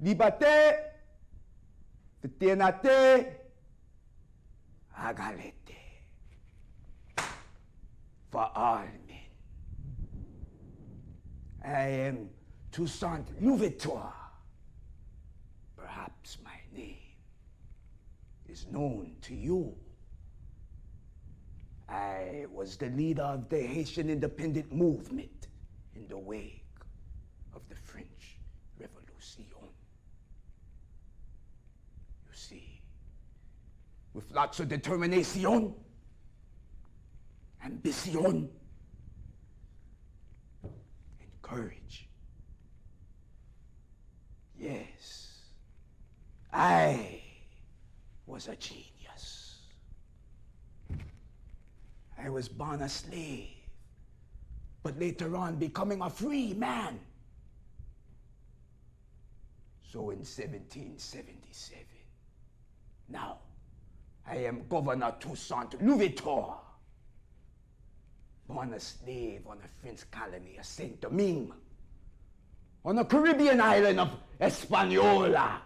Liberté, fraternité, égalité for all men. I am Toussaint Louverture. Perhaps my name is known to you. I was the leader of the Haitian independent movement in the wake of the French Revolution. You see, with lots of determination, ambition, and courage. Yes, I was a genius. I was born a slave, but later on becoming a free man. So in 1777, now I am Governor Toussaint Louverture, born a slave on a French colony of Saint Domingue, on the Caribbean island of Hispaniola,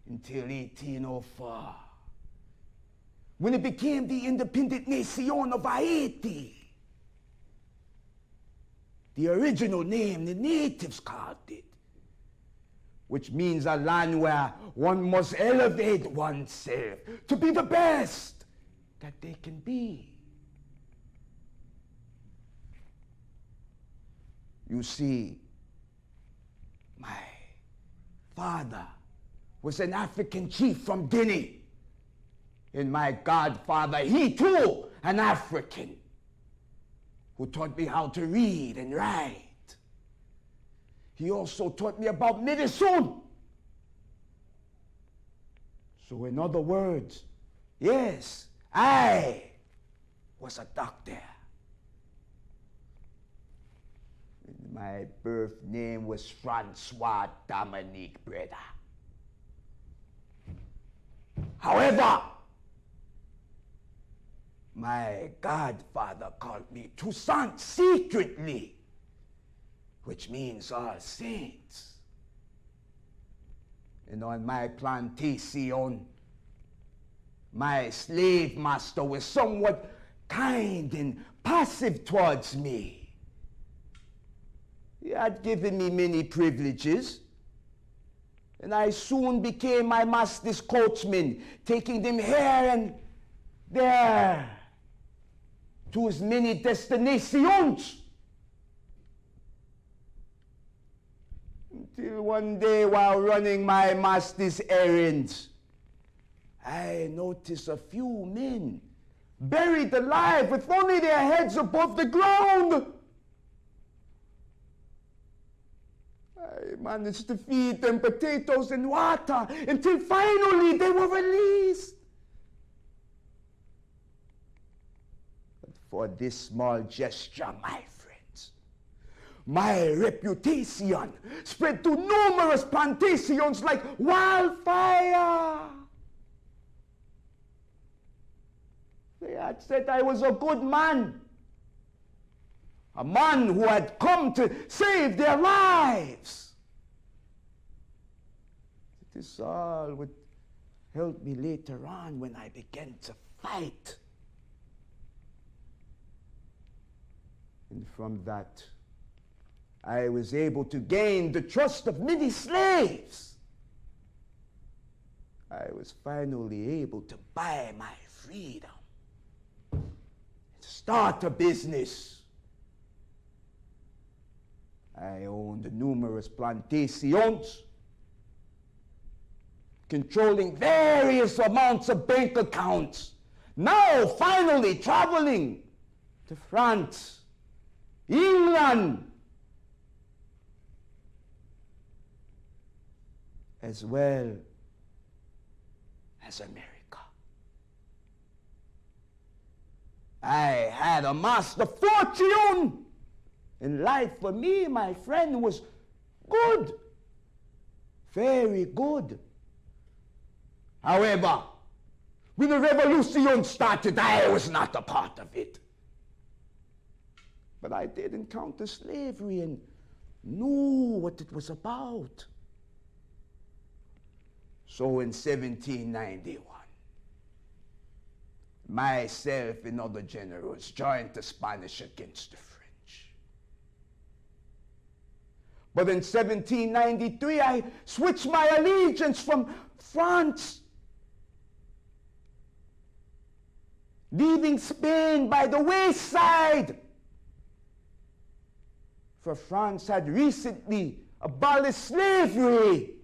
until 1804, when it became the independent nation of Haiti. The original name the natives called it, which means a land where one must elevate oneself to be the best that they can be. You see, my father was an African chief from Guinea, and my godfather, he too, an African, who taught me how to read and write. He also taught me about medicine. So in other words, yes, I was a doctor. My birth name was Francois Dominique Breda. However, my godfather called me Toussaint secretly, which means all saints. And on my plantation, my slave master was somewhat kind and passive towards me. He had given me many privileges, and I soon became my master's coachman, taking them here and there to his many destinations. Until one day, while running my master's errands, I noticed a few men buried alive with only their heads above the ground. I managed to feed them potatoes and water until finally they were released. But for this small gesture, my friends, my reputation spread to numerous plantations like wildfire. They had said I was a good man, a man who had come to save their lives. This all would help me later on when I began to fight. And from that, I was able to gain the trust of many slaves. I was finally able to buy my freedom and start a business. I owned numerous plantations, controlling various amounts of bank accounts, now finally traveling to France, England, as well as America. I had amassed a fortune, and life for me, my friend, was good, very good. However, when the revolution started, I was not a part of it. But I did encounter slavery and knew what it was about. So in 1791, myself and other generals joined the Spanish against the French. But in 1793, I switched my allegiance from France, leaving Spain by the wayside. For France had recently abolished slavery.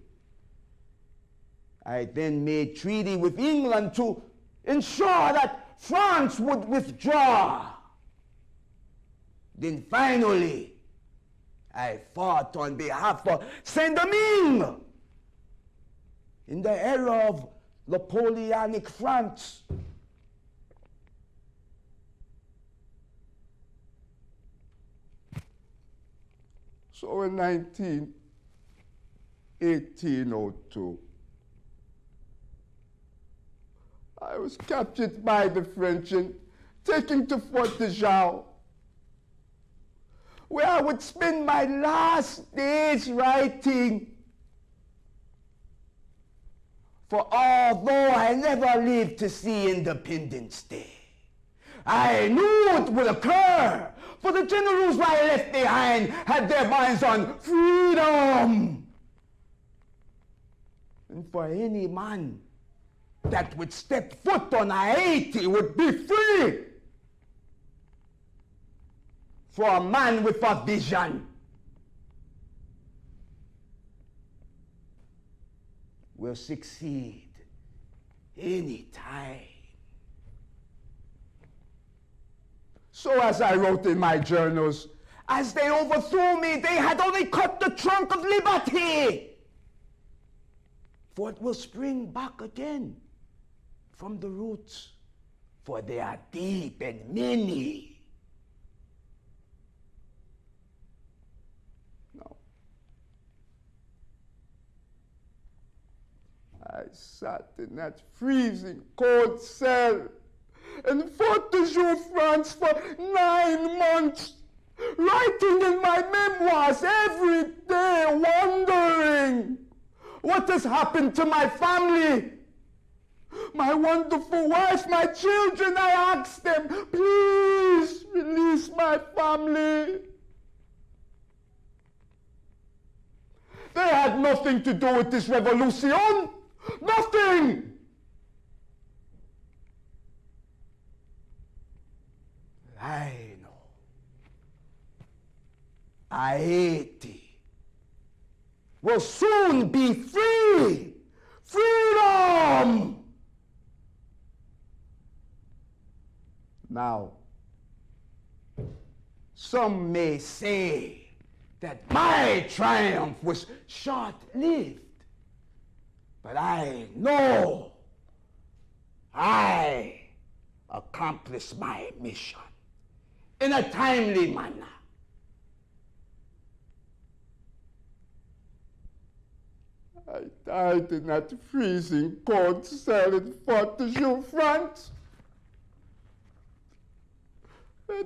I then made treaty with England to ensure that France would withdraw. Then finally, I fought on behalf of Saint-Domingue in the era of Napoleonic France. So in 1802, I was captured by the French and taken to Fort de Jao, where I would spend my last days writing. For although I never lived to see Independence Day, I knew it would occur, for the generals I left behind had their minds on freedom. And for any man that would step foot on Haiti would be free. For a man with a vision will succeed any time. So as I wrote in my journals, as they overthrew me, they had only cut the trunk of liberty. For it will spring back again from the roots, for they are deep and many. No. I sat in that freezing cold cell in Fort de Joux, France for 9 months, writing in my memoirs every day, wondering what has happened to my family. My wonderful wife, my children, I asked them, please release my family. They had nothing to do with this revolution. Nothing. I know. Haiti will soon be free. Freedom! Now, some may say that my triumph was short-lived, but I know I accomplished my mission in a timely manner. I died in that freezing cold cell in Fort de Joux, France.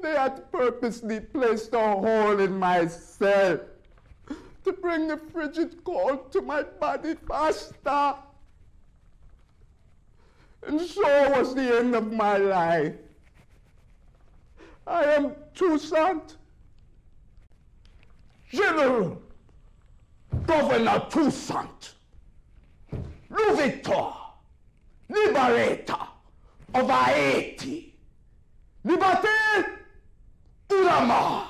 They had purposely placed a hole in my cell to bring the frigid cold to my body faster. And so was the end of my life. I am Toussaint, General Governor Toussaint, Louverture, liberator of Haiti. Liberté ou la mort.